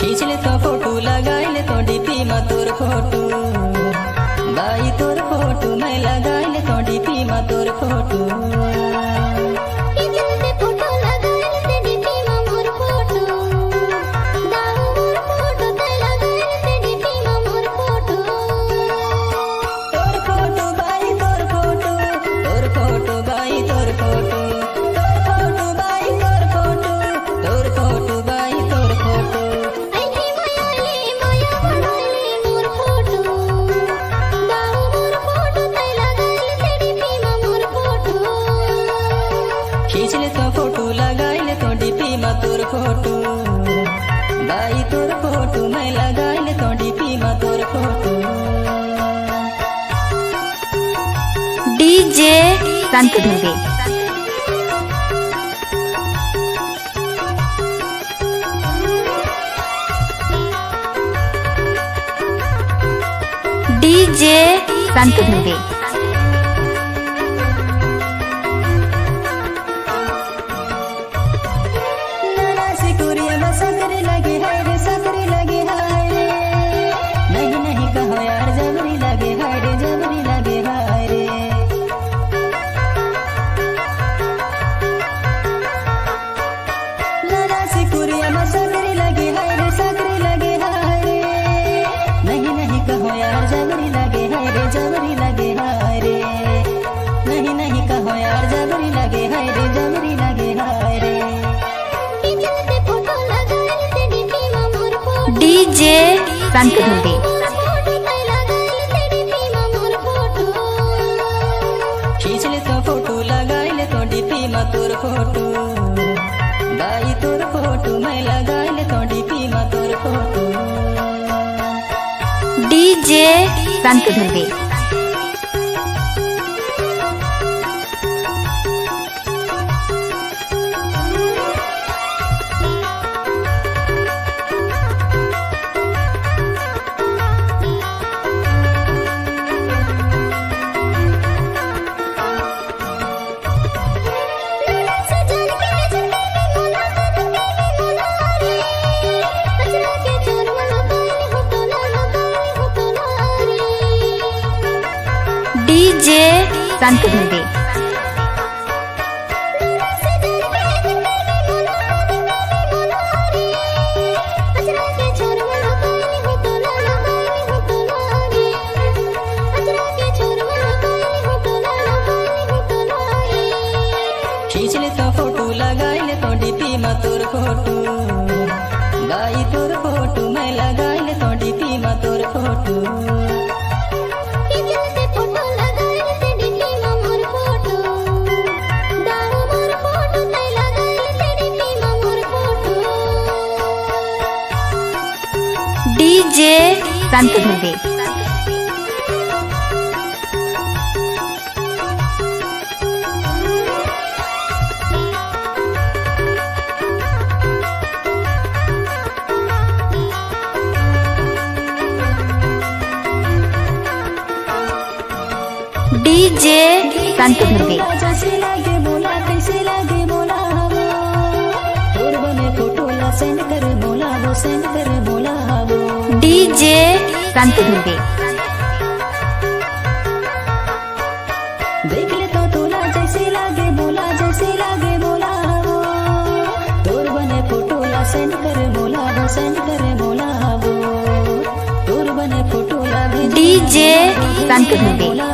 खींच ले तो फोटो लगाई ले तो डीपी में तोर फोटो बाई तोर फोटो मैं लगाई ले तो डीपी में तोर फोटो खींच ले तो फोटो लगाई ले तो डीपी में तोर फोटो बाई तोर फोटो मैं लगाई ले तो डीपी में तोर फोटो। डीजे संत धुबे डीजे संत धुबे सकरी लगे हाय रे सकरी लगे हाय रे नहीं नहीं कहो यार जबरी लगे हाय रे जबरी लगे हाय रे लड़ा से कुरिया में सकरी लगे हाय रे सकरी लगे हाय रे नहीं नहीं कहो यार जबरी लगे हाय रे जबरी लगे हाय रे नहीं नहीं कहो यार जबरी लगे हाय रे जबरी लगे हाय रे। डीजे संत धुबे खींच ले तो फोटो लगाई ले तो डीपी में तोर फोटो बाई तोर फोटो मैं लगाई ले तो डीपी में तोर फोटो। डीजे संत धुबे डीजे संत धुबे खींच ले तो फोटो लगाई ले तो डीपी में तोर फोटो बाई तोर फोटो मैं लगाई ले तो डीपी में तोर फोटो। डीजे संत धुबे डीजे संत धुबे जैसे लागे बोला कैसे लागे बोला तोर बने फोटो ला सेंड कर बोला वो सेंड कर बोला वो। डीजे संत धुबे देख ले तो तोला जैसे लागे बोला जैसे लागे बोला वो तोर बने फोटो ला सेंड कर बोला वो सेंड कर बोला वो तोर बने फोटो ला डीजे संत धुबे बोला।